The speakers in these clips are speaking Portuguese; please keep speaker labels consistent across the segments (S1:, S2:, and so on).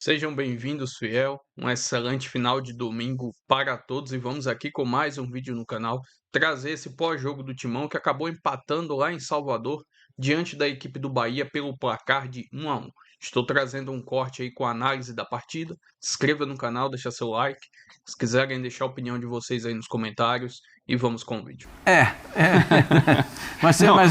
S1: Sejam bem-vindos, fiel. Um excelente final de domingo para todos e vamos aqui com mais um vídeo no canal trazer esse pós-jogo do Timão que acabou empatando lá em Salvador diante da equipe do Bahia pelo placar de 1-1. Estou trazendo um corte aí com a análise da partida. Se inscreva no canal, deixa seu like. Se quiserem deixar a opinião de vocês aí nos comentários e vamos com o vídeo.
S2: Mas a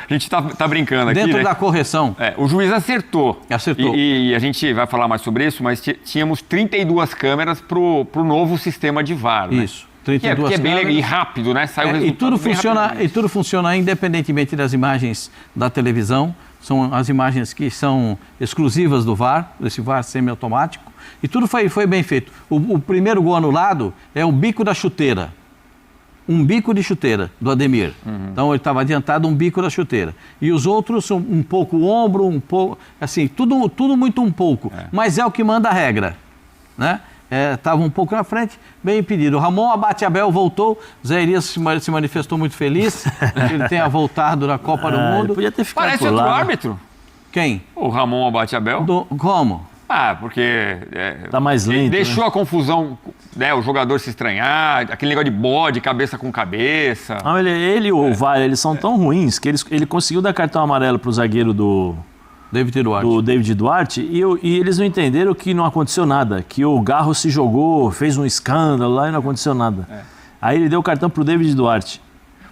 S2: gente tá brincando aqui,
S3: dentro
S2: né?
S3: da correção.
S2: O juiz acertou.
S3: Acertou.
S2: E a gente vai falar mais sobre isso, mas tínhamos 32 câmeras pro novo sistema de VAR, né?
S3: Isso. 32
S2: que é bem
S3: câmeras.
S2: e rápido, né? Saiu o resultado
S3: e tudo funciona independentemente das imagens da televisão. São as imagens que são exclusivas do VAR, desse VAR semiautomático. E tudo foi bem feito. O primeiro gol anulado é o bico da chuteira. Um bico de chuteira do Ademir. Então ele estava adiantado, um bico da chuteira. E os outros, um pouco o ombro, um pouco, assim, tudo muito um pouco. Mas é o que manda a regra, né? Estava um pouco na frente, bem impedido. O Ramon Abate-Abel voltou, Zé Elias se manifestou muito feliz que ele tenha voltado na Copa do Mundo.
S4: Podia ter ficado
S2: Parece
S4: por
S2: outro
S4: lá.
S2: árbitro.
S3: Quem?
S2: O Ramon Abate-Abel.
S3: Como?
S2: Porque
S4: Tá mais
S2: ele
S4: lento,
S2: deixou
S4: né?
S2: a confusão, né? O jogador se estranhar, aquele negócio de bode, cabeça com cabeça.
S4: Não, ele e o VAR, eles são tão ruins que ele conseguiu dar cartão amarelo pro zagueiro do David Duarte e eles não entenderam que não aconteceu nada, que o Garro se jogou, fez um escândalo lá e não aconteceu nada. Aí ele deu o cartão pro David Duarte.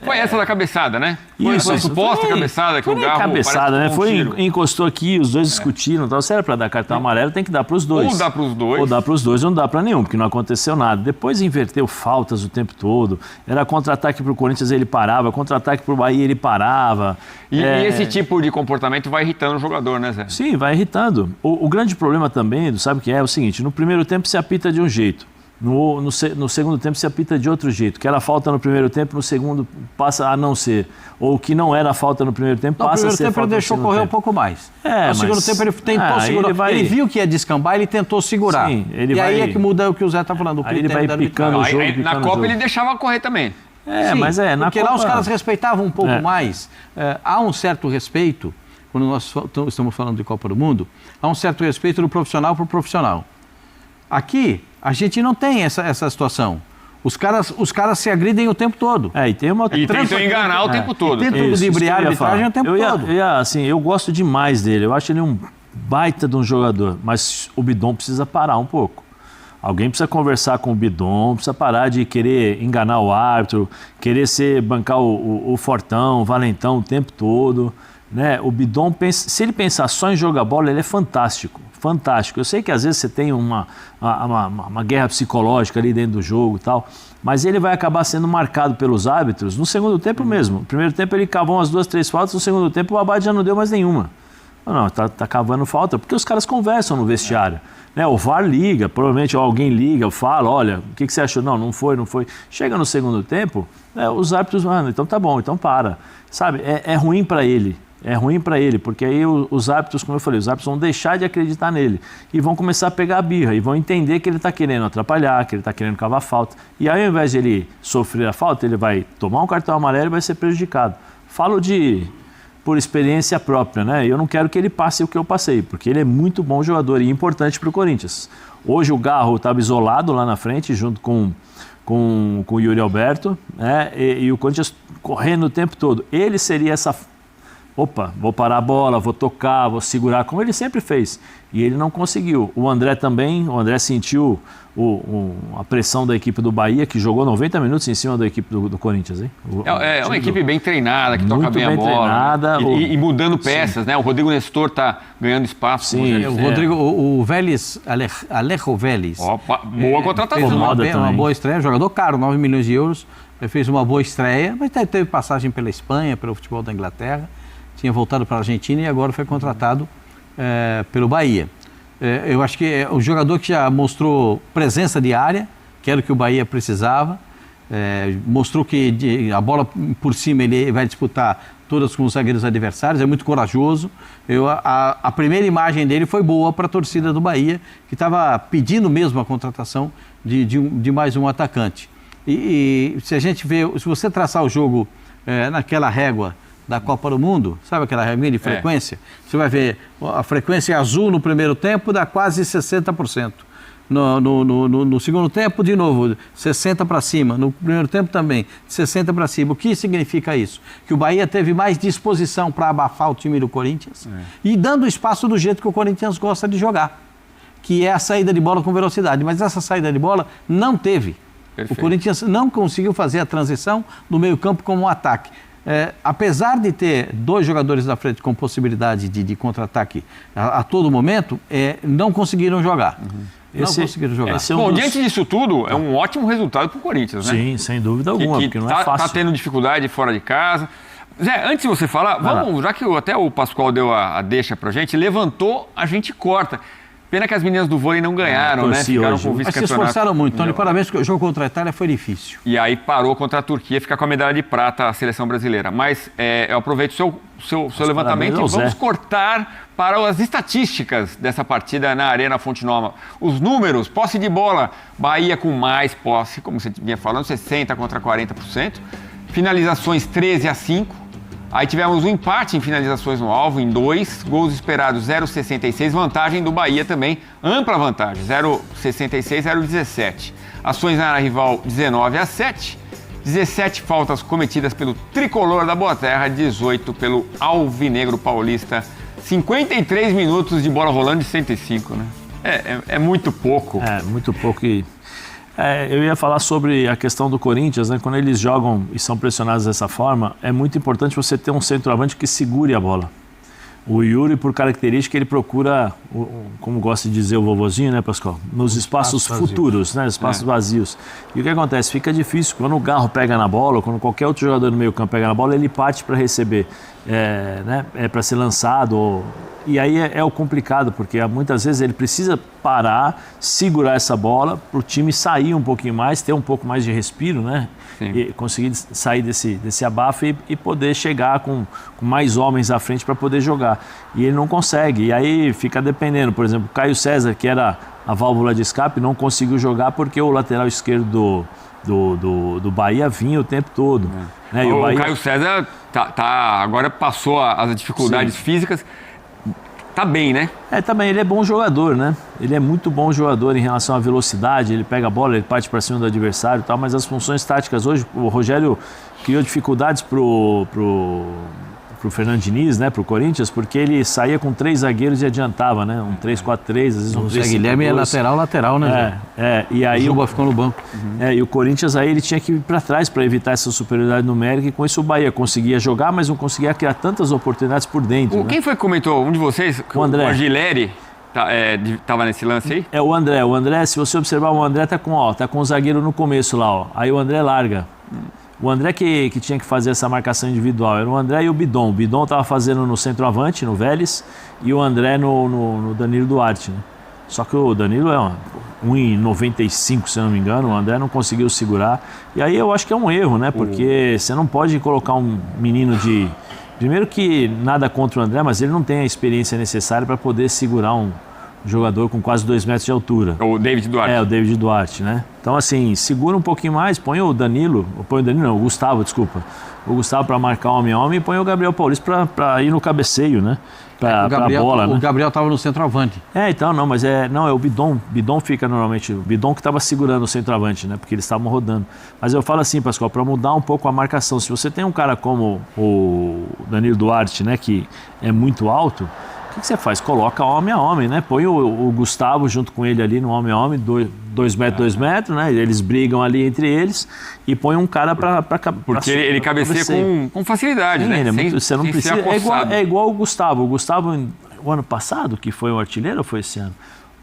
S2: Foi essa da cabeçada, né? Foi a suposta cabeçada que o Garro
S4: cabeçada, né? Encostou aqui, os dois discutiram, então se era para dar cartão amarelo, tem que dar para os dois.
S2: Ou dá para os dois.
S4: Ou dá para os dois, ou não dá para nenhum, porque não aconteceu nada. Depois inverteu faltas o tempo todo. Era contra-ataque pro Corinthians, ele parava, contra-ataque pro Bahia, ele parava.
S2: E esse tipo de comportamento vai irritando o jogador, né, Zé?
S4: Sim, vai irritando. O grande problema também, sabe o que é? É o seguinte, no primeiro tempo se apita de um jeito. No segundo tempo se apita de outro jeito. Que era falta no primeiro tempo, no segundo passa a não ser. Ou que não era falta no primeiro tempo, passa a ser falta no segundo tempo.
S3: No primeiro tempo ele deixou correr um pouco mais. No segundo tempo ele tentou segurar. Ele viu que ia descambar, ele tentou segurar. Sim, aí é que muda o que o Zé está falando.
S4: Aí ele vai picando o jogo.
S2: Na Copa ele deixava correr também.
S3: Sim, porque lá os caras respeitavam um pouco mais. Há um certo respeito, quando nós estamos falando de Copa do Mundo, há um certo respeito do profissional para o profissional. Aqui, a gente não tem essa situação. Os caras se agridem o tempo todo.
S4: E
S2: tentam enganar o tempo todo.
S3: Tentam ludibriar a arbitragem o tempo todo.
S4: Eu gosto demais dele. Eu acho ele um baita de um jogador. Mas o Bidon precisa parar um pouco. Alguém precisa conversar com o Bidon, precisa parar de querer enganar o árbitro, querer bancar o fortão, o valentão o tempo todo. Né? O Bidon, se ele pensar só em jogar bola, ele é fantástico. Fantástico. Eu sei que às vezes você tem uma guerra psicológica ali dentro do jogo e tal, mas ele vai acabar sendo marcado pelos árbitros no segundo tempo mesmo. No primeiro tempo ele cavou umas 2, 3 faltas, no segundo tempo o Abad já não deu mais nenhuma. Não, tá cavando falta, porque os caras conversam no vestiário. Né? O VAR liga, provavelmente alguém liga, fala, olha, o que você achou? Não foi. Chega no segundo tempo, os árbitros, então tá bom, então para. Sabe, é ruim para ele. É ruim para ele, porque aí os árbitros, como eu falei, os árbitros vão deixar de acreditar nele e vão começar a pegar a birra e vão entender que ele está querendo atrapalhar, que ele está querendo cavar falta. E aí, ao invés de ele sofrer a falta, ele vai tomar um cartão amarelo e vai ser prejudicado. Falo por experiência própria, né? Eu não quero que ele passe o que eu passei, porque ele é muito bom jogador e importante para o Corinthians. Hoje o Garro estava isolado lá na frente, junto com o Yuri Alberto, né? E o Corinthians correndo o tempo todo. Ele seria essa... Opa, vou parar a bola, vou tocar, vou segurar, como ele sempre fez. E ele não conseguiu. O André também, sentiu a pressão da equipe do Bahia, que jogou 90 minutos em cima da equipe do Corinthians, hein?
S2: É uma equipe bem treinada, que toca bem a bola.
S4: Treinada,
S2: e mudando peças, né? O Rodrigo Nestor está ganhando espaço.
S3: Sim, o Vélez, Alejo Vélez.
S2: Opa, boa contratação.
S3: Fez uma boa estreia, jogador caro, 9 milhões de euros. Ele fez uma boa estreia, mas teve passagem pela Espanha, pelo futebol da Inglaterra. Tinha voltado para a Argentina e agora foi contratado pelo Bahia. Eu acho que é um jogador que já mostrou presença de área, que era o que o Bahia precisava, mostrou que a bola por cima ele vai disputar todas com os zagueiros adversários, é muito corajoso. A primeira imagem dele foi boa para a torcida do Bahia, que estava pedindo mesmo a contratação de mais um atacante. E se a gente vê, se você traçar o jogo naquela régua da Copa do Mundo, sabe aquela regrinha de frequência? Você vai ver, a frequência azul no primeiro tempo dá quase 60%. No segundo tempo, de novo, 60 para cima. No primeiro tempo também, 60 para cima. O que significa isso? Que o Bahia teve mais disposição para abafar o time do Corinthians e dando espaço do jeito que o Corinthians gosta de jogar, que é a saída de bola com velocidade. Mas essa saída de bola não teve. Perfeito. O Corinthians não conseguiu fazer a transição do meio-campo como um ataque. Apesar de ter 2 jogadores na frente com possibilidade de contra-ataque a todo momento, não conseguiram jogar. Não conseguiram jogar.
S2: Bom, diante disso tudo, é um ótimo resultado para o Corinthians, né?
S4: Sim, sem dúvida alguma, porque não é fácil.
S2: Está tendo dificuldade fora de casa. Zé, antes de você falar, já que até o Pascoal deu a deixa para a gente, levantou, a gente corta. Pena que as meninas do vôlei não ganharam, né? Ficaram com o vice-campeonato.
S3: Mas se esforçaram muito, Tony. Parabéns, porque o jogo contra a Itália foi difícil.
S2: E aí parou contra a Turquia, fica com a medalha de prata a seleção brasileira. Mas eu aproveito o seu levantamento e vamos cortar para as estatísticas dessa partida na Arena Fonte Nova. Os números, posse de bola, Bahia com mais posse, como você vinha falando, 60% contra 40%. Finalizações 13-5. Aí tivemos um empate em finalizações no alvo, em 2, gols esperados 0,66, vantagem do Bahia também, ampla vantagem, 0,66, 0,17. Ações na área rival 19-7, 17 faltas cometidas pelo tricolor da Boa Terra, 18 pelo alvinegro paulista, 53 minutos de bola rolando de 105, né? É muito pouco.
S4: É, muito pouco e... eu ia falar sobre a questão do Corinthians, né? Quando eles jogam e são pressionados dessa forma, é muito importante você ter um centroavante que segure a bola. O Yuri, por característica, ele procura, como gosta de dizer o vovozinho, né, Pascoal? Nos espaços futuros, né? Espaços vazios. E o que acontece? Fica difícil. Quando o Garro pega na bola, ou quando qualquer outro jogador no meio campo pega na bola, ele parte para receber, para ser lançado. E aí é o complicado, porque muitas vezes ele precisa parar, segurar essa bola, para o time sair um pouquinho mais, ter um pouco mais de respiro, né? E conseguir sair desse abafo e poder chegar com mais homens à frente para poder jogar. E ele não consegue, e aí fica dependendo. Por exemplo, o Caio César, que era a válvula de escape, não conseguiu jogar porque o lateral esquerdo do Bahia vinha o tempo todo. Né? E
S2: o
S4: Bahia...
S2: Caio César agora passou as dificuldades físicas. Tá bem, né?
S4: Tá bem, ele é bom jogador, né? Ele é muito bom jogador em relação à velocidade, ele pega a bola, ele parte para cima do adversário e tal, mas as funções táticas hoje, o Rogério criou dificuldades pro Fernando Diniz, né, pro Corinthians, porque ele saía com 3 zagueiros e adiantava, né? Um 3-4-3, às vezes um 3-5-2.
S3: O Guilherme é lateral, né?
S4: E aí
S3: o Juba ficou no banco.
S4: E o Corinthians aí ele tinha que ir para trás para evitar essa superioridade numérica, e com isso o Bahia conseguia jogar, mas não conseguia criar tantas oportunidades por dentro.
S2: Quem foi que comentou? Um de vocês?
S4: O André.
S2: O Argileri tava nesse lance aí?
S4: O André. O André, se você observar, o André tá com o zagueiro no começo lá, ó. Aí o André larga. O André que tinha que fazer essa marcação individual era o André e o Bidon. O Bidon estava fazendo no centroavante, no Vélez, e o André no Danilo Duarte, né? Só que o Danilo é 1,95, se eu não me engano, o André não conseguiu segurar. E aí eu acho que é um erro, né? Porque você não pode colocar um menino de... Primeiro que nada contra o André, mas ele não tem a experiência necessária para poder segurar um jogador com quase 2 metros de altura.
S2: O David Duarte.
S4: O David Duarte, né? Então, assim, segura um pouquinho mais, põe o Gustavo, desculpa. O Gustavo para marcar homem a homem e põe o Gabriel Paulista para ir no cabeceio, né? Para a bola, né?
S3: O Gabriel estava no centroavante.
S4: Então, não, mas é o Bidon. Bidon fica normalmente, o Bidon que estava segurando o centroavante, né? Porque eles estavam rodando. Mas eu falo assim, Pascoal, para mudar um pouco a marcação, se você tem um cara como o Danilo Duarte, né? Que é muito alto, o que você faz? Coloca homem a homem, né? Põe o Gustavo junto com ele ali no homem a homem, 2 metros, 2 metros, né? Eles brigam ali entre eles e põe um cara para...
S2: Porque ele cabeceia com facilidade, né?
S4: Você não precisa... É igual o Gustavo. O Gustavo, o ano passado, que foi um artilheiro, ou foi esse ano?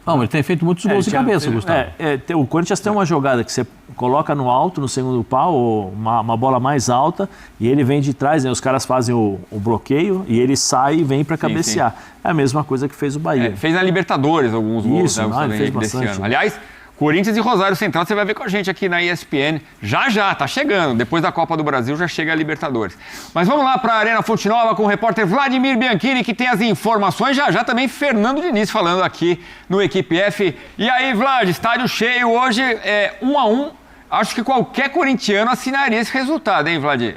S3: Não, ele tem feito muitos gols de cabeça, Gustavo.
S4: O Corinthians tem uma jogada que você coloca no alto, no segundo pau, ou uma bola mais alta, e ele vem de trás, né? Os caras fazem o bloqueio, e ele sai e vem para cabecear. É a mesma coisa que fez o Bahia.
S2: Fez na Libertadores alguns gols,
S4: ele fez
S2: desse
S4: bastante.
S2: ano. Aliás, Corinthians e Rosário Central, você vai ver com a gente aqui na ESPN. Já, tá chegando. Depois da Copa do Brasil, já chega a Libertadores. Mas vamos lá para a Arena Fonte Nova com o repórter Vladimir Bianchini, que tem as informações. Já também Fernando Diniz falando aqui no Equipe F. E aí, Vlad, estádio cheio hoje, 1-1. Acho que qualquer corintiano assinaria esse resultado, hein, Vlad?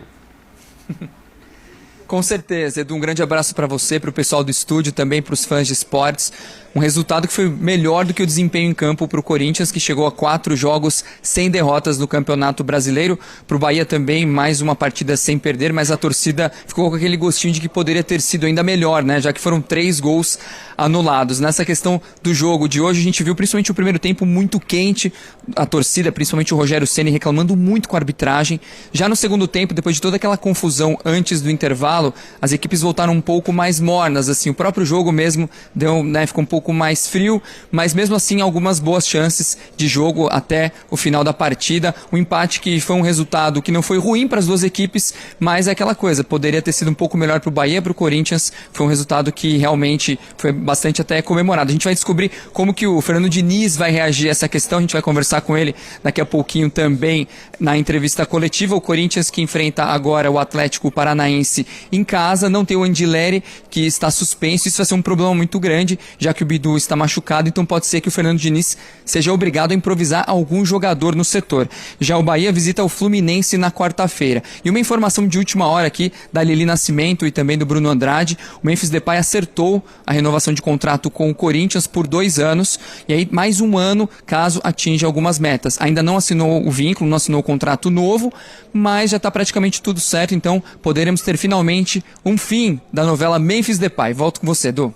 S5: Com certeza, Edu, um grande abraço para você, para o pessoal do estúdio, também para os fãs de esportes. Um resultado que foi melhor do que o desempenho em campo para o Corinthians, que chegou a 4 jogos sem derrotas no Campeonato Brasileiro. Para o Bahia também, mais uma partida sem perder, mas a torcida ficou com aquele gostinho de que poderia ter sido ainda melhor, né? Já que foram 3 gols anulados. Nessa questão do jogo de hoje, a gente viu principalmente o primeiro tempo muito quente, a torcida, principalmente o Rogério Ceni, reclamando muito com a arbitragem. Já no segundo tempo, depois de toda aquela confusão antes do intervalo, as equipes voltaram um pouco mais mornas, assim, o próprio jogo mesmo deu, né, ficou um pouco mais frio, mas mesmo assim algumas boas chances de jogo até o final da partida. Um empate que foi um resultado que não foi ruim para as duas equipes, mas é aquela coisa, poderia ter sido um pouco melhor para o Bahia, para o Corinthians. Foi um resultado que realmente foi bastante até comemorado. A gente vai descobrir como que o Fernando Diniz vai reagir a essa questão, a gente vai conversar com ele daqui a pouquinho também na entrevista coletiva. O Corinthians que enfrenta agora o Atlético Paranaense em casa, não tem o Andileri, que está suspenso. Isso vai ser um problema muito grande, já que o Bidu está machucado, então pode ser que o Fernando Diniz seja obrigado a improvisar algum jogador no setor. Já o Bahia visita o Fluminense na quarta-feira. E uma informação de última hora aqui da Lili Nascimento e também do Bruno Andrade: o Memphis Depay acertou a renovação de contrato com o Corinthians por 2 anos, e aí mais um ano caso atinja algumas metas. Ainda não assinou o vínculo, não assinou o contrato novo, mas já está praticamente tudo certo, então poderemos ter finalmente um fim da novela Memphis Depay. Volto com você, Edu.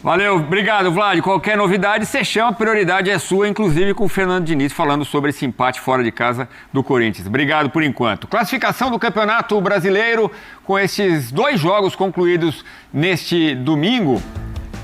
S2: Valeu, obrigado, Vlad. Qualquer novidade, você chama, a prioridade é sua, inclusive com o Fernando Diniz falando sobre esse empate fora de casa do Corinthians. Obrigado por enquanto. Classificação do Campeonato Brasileiro, com esses 2 jogos concluídos neste domingo.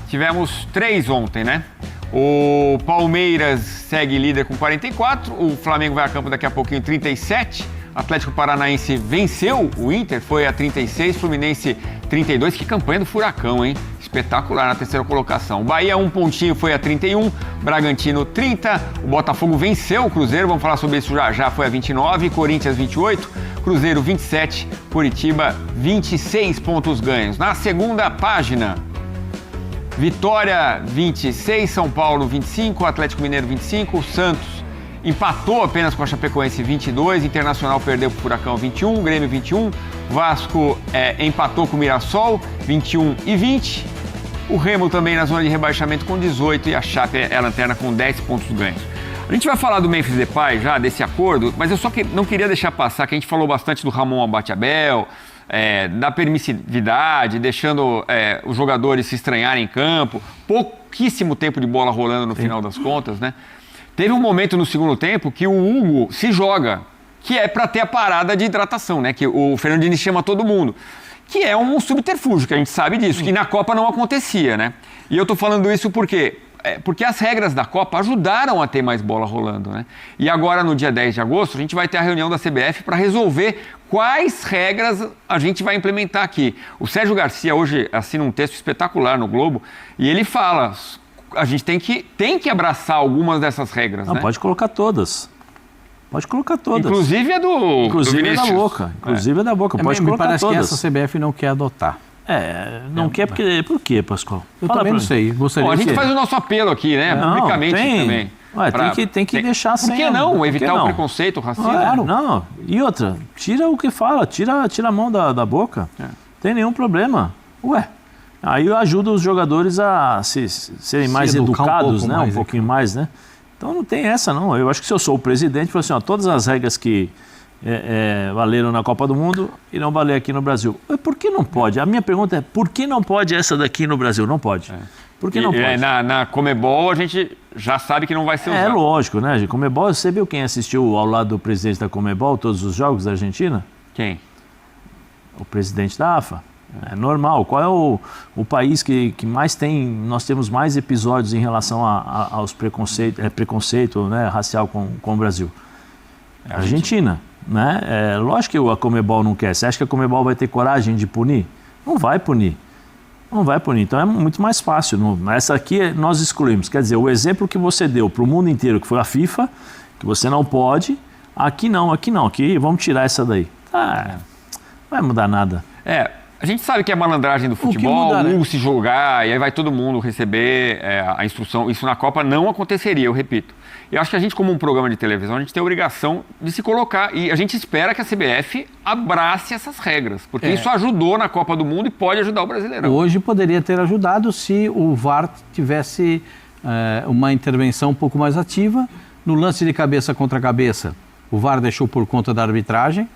S2: Tivemos 3 ontem, né? O Palmeiras segue líder com 44, o Flamengo vai a campo daqui a pouquinho 37, Atlético Paranaense venceu o Inter, foi a 36, Fluminense 32, que campanha do Furacão, hein? Espetacular na terceira colocação. O Bahia 1 pontinho, foi a 31, Bragantino 30, o Botafogo venceu o Cruzeiro, vamos falar sobre isso já, foi a 29, Corinthians 28, Cruzeiro 27, Curitiba 26 pontos ganhos. Na segunda página, Vitória 26, São Paulo 25, Atlético Mineiro 25, Santos empatou apenas com a Chapecoense 22, Internacional perdeu para o Furacão 21, Grêmio 21, Vasco empatou com o Mirassol 21 e 20, o Remo também na zona de rebaixamento com 18 e a Chape é a lanterna com 10 pontos ganhos. A gente vai falar do Memphis Depay já, desse acordo, mas eu só não queria deixar passar que a gente falou bastante do Ramon Abate-Abel, da permissividade, deixando os jogadores se estranharem em campo, pouquíssimo tempo de bola rolando no final das contas, né? Teve um momento no segundo tempo que o Hugo se joga, que é para ter a parada de hidratação, né? Que o Fernando Diniz chama todo mundo, que é um subterfúgio, que a gente sabe disso, que na Copa não acontecia, né? E eu tô falando isso porque as regras da Copa ajudaram a ter mais bola rolando, né? E agora, no dia 10 de agosto, a gente vai ter a reunião da CBF para resolver quais regras a gente vai implementar aqui. O Sérgio Garcia hoje assina um texto espetacular no Globo e ele fala, a gente tem que abraçar algumas dessas regras,
S4: não,
S2: né?
S4: Pode colocar todas. Pode colocar todas.
S2: Inclusive a do
S4: Inclusive
S2: do
S4: a da Boca. Inclusive a da Boca. Pode colocar
S3: todas. Me parece
S4: todas.
S3: que essa CBF não quer adotar.
S4: Não quer porque... Por quê, Pascoal?
S3: Eu também não sei.
S2: Bom, a gente faz o nosso apelo aqui, né? Publicamente também.
S4: Tem que deixar sem...
S2: Por que não? Evitar o preconceito, o racismo?
S4: Claro. Não. E outra, tira o que fala, tira a mão da boca. Não tem nenhum problema. Aí ajuda os jogadores a serem mais educados, né? Um pouquinho mais, né? Então não tem essa, não. Eu acho que se eu sou o presidente, falo assim, todas as regras que valeram na Copa do Mundo irão valer aqui no Brasil. Por que não pode? A minha pergunta é, por que não pode essa daqui no Brasil? Não pode. Por que não pode?
S2: Na Comebol a gente já sabe que não vai ser usado.
S4: É lógico, né? Comebol, você viu quem assistiu ao lado do presidente da Comebol todos os jogos da Argentina?
S2: Quem?
S4: O presidente da AFA. É normal. Qual é o país que mais tem... Nós temos mais episódios em relação aos preconceito, né, racial com o Brasil? É a Argentina. Né? Lógico que a Comebol não quer. Você acha que a Comebol vai ter coragem de punir? Não vai punir. Não vai punir. Então é muito mais fácil. Essa aqui nós excluímos. Quer dizer, o exemplo que você deu para o mundo inteiro, que foi a FIFA, que você não pode, aqui não. Aqui vamos tirar essa daí. Não vai mudar nada.
S2: A gente sabe que é malandragem do futebol, se jogar, e aí vai todo mundo receber a instrução. Isso na Copa não aconteceria, eu repito. Eu acho que a gente, como um programa de televisão, a gente tem a obrigação de se colocar, e a gente espera que a CBF abrace essas regras, porque isso ajudou na Copa do Mundo e pode ajudar o Brasileirão.
S3: Hoje poderia ter ajudado se o VAR tivesse uma intervenção um pouco mais ativa. No lance de cabeça contra cabeça, o VAR deixou por conta da arbitragem,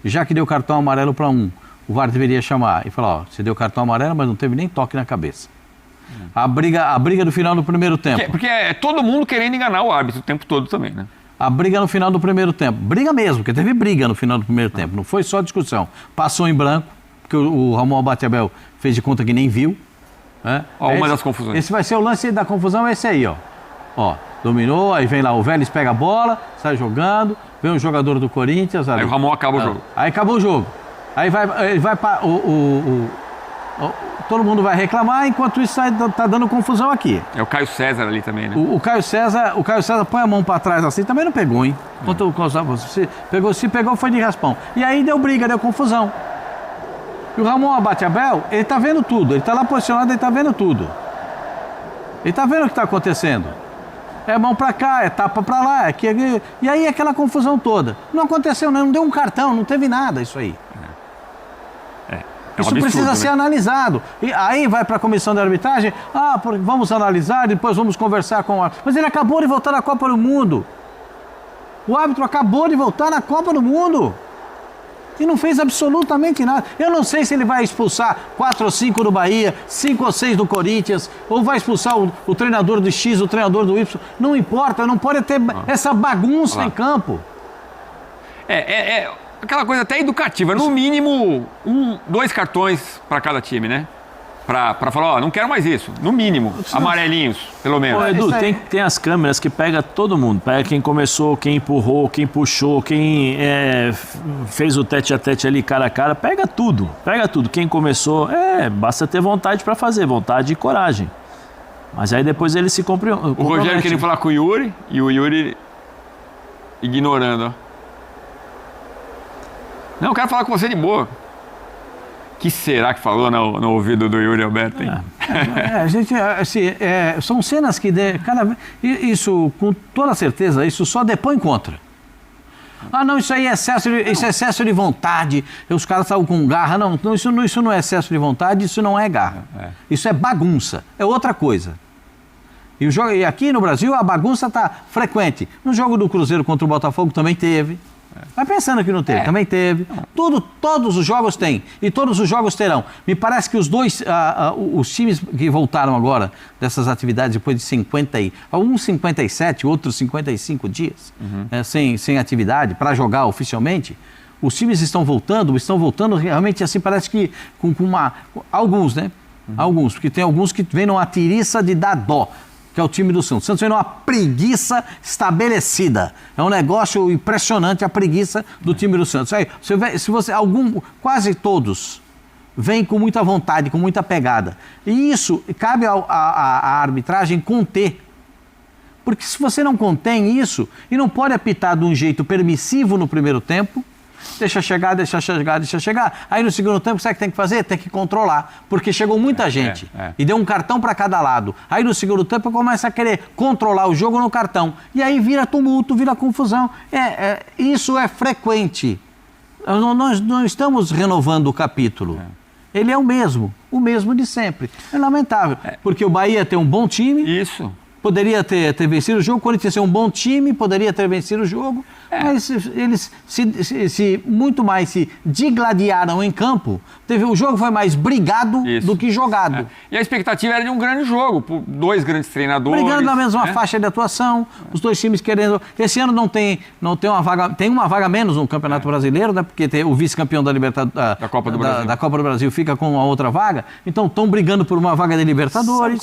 S3: já que deu cartão amarelo para um. O VAR deveria chamar e falar, você deu cartão amarelo, mas não teve nem toque na cabeça. A briga do final do primeiro tempo.
S2: Porque é todo mundo querendo enganar o árbitro o tempo todo também, né?
S3: A briga no final do primeiro tempo. Briga mesmo, porque teve briga no final do primeiro tempo. Não foi só discussão. Passou em branco, porque o Ramon Abate-Abel fez de conta que nem viu.
S2: Uma das confusões.
S3: Esse vai ser o lance da confusão, esse aí, ó. Dominou, aí vem lá, o Vélez pega a bola, sai jogando, vem um jogador do Corinthians ali.
S2: Aí o Ramon acaba o jogo.
S3: Aí acabou o jogo. Aí vai para todo mundo vai reclamar, enquanto isso tá dando confusão aqui.
S2: É o Caio César ali também, né?
S3: O Caio César põe a mão para trás assim, também não pegou, hein? Se pegou foi de raspão. E aí deu briga, deu confusão. E o Ramon Abate-Abel, ele tá vendo tudo, ele tá lá posicionado, ele tá vendo tudo. Ele tá vendo o que tá acontecendo. É mão pra cá, é tapa pra lá, e aí aquela confusão toda. Não aconteceu, não deu um cartão, não teve nada isso aí. Isso precisa ser analisado. E aí vai para a comissão de arbitragem, vamos analisar, depois vamos conversar com o árbitro. Mas ele acabou de voltar na Copa do Mundo. O árbitro acabou de voltar na Copa do Mundo. E não fez absolutamente nada. Eu não sei se ele vai expulsar 4 ou 5 do Bahia, 5 ou 6 do Corinthians, ou vai expulsar o treinador do X, o treinador do Y. Não importa, não pode ter essa bagunça em campo.
S2: Aquela coisa até educativa, no mínimo 2 cartões para cada time, né? Para falar, não quero mais isso, no mínimo, amarelinhos, pelo menos.
S4: Edu, tem as câmeras que pega todo mundo, pega quem começou, quem empurrou, quem puxou, quem fez o tete-a-tete ali cara a cara, pega tudo, quem começou, basta ter vontade para fazer, vontade e coragem. Mas aí depois ele se compromete.
S2: O Rogério queria falar com o Yuri, e o Yuri ignorando, ó. Não, eu quero falar com você de boa. O que será que falou no ouvido do Yuri Alberto, hein?
S3: Gente, assim, são cenas que isso, com toda certeza, isso só depõe contra. Não, isso aí é excesso de vontade. Os caras estavam com garra. Não, isso não é excesso de vontade, isso não é garra. Isso é bagunça, é outra coisa. E aqui no Brasil a bagunça está frequente. No jogo do Cruzeiro contra o Botafogo também teve. Vai pensando que não teve, também teve. Todos os jogos têm, e todos os jogos terão. Me parece que os times que voltaram agora dessas atividades depois de alguns 57, outros 55 dias sem atividade para jogar oficialmente, os times estão voltando realmente assim, parece que com alguns, né? Alguns, porque tem alguns que vêm numa tiriça de dar dó, que é o time do Santos. O Santos vem numa preguiça estabelecida. É um negócio impressionante a preguiça do time do Santos. Aí, quase todos vêm com muita vontade, com muita pegada. E isso cabe à arbitragem conter. Porque se você não contém isso, e não pode apitar de um jeito permissivo no primeiro tempo, deixa chegar. Aí no segundo tempo, sabe o que tem que fazer? Tem que controlar, porque chegou muita gente e deu um cartão para cada lado. Aí no segundo tempo começa a querer controlar o jogo no cartão. E aí vira tumulto, vira confusão. Isso é frequente. Nós não estamos renovando o capítulo. Ele é o mesmo de sempre. É lamentável, porque o Bahia tem um bom time.
S2: Isso.
S3: Poderia ter vencido o jogo, o Corinthians é um bom time, poderia ter vencido o jogo, mas eles muito mais se digladiaram em campo. O jogo foi mais brigado do que jogado.
S2: E a expectativa era de um grande jogo, por 2 grandes treinadores.
S3: Brigando na mesma faixa de atuação, os 2 times querendo... Esse ano não tem uma vaga, tem uma vaga menos no Campeonato Brasileiro, né, porque tem o vice-campeão da Copa do Brasil fica com a outra vaga, então estão brigando por uma vaga de Libertadores.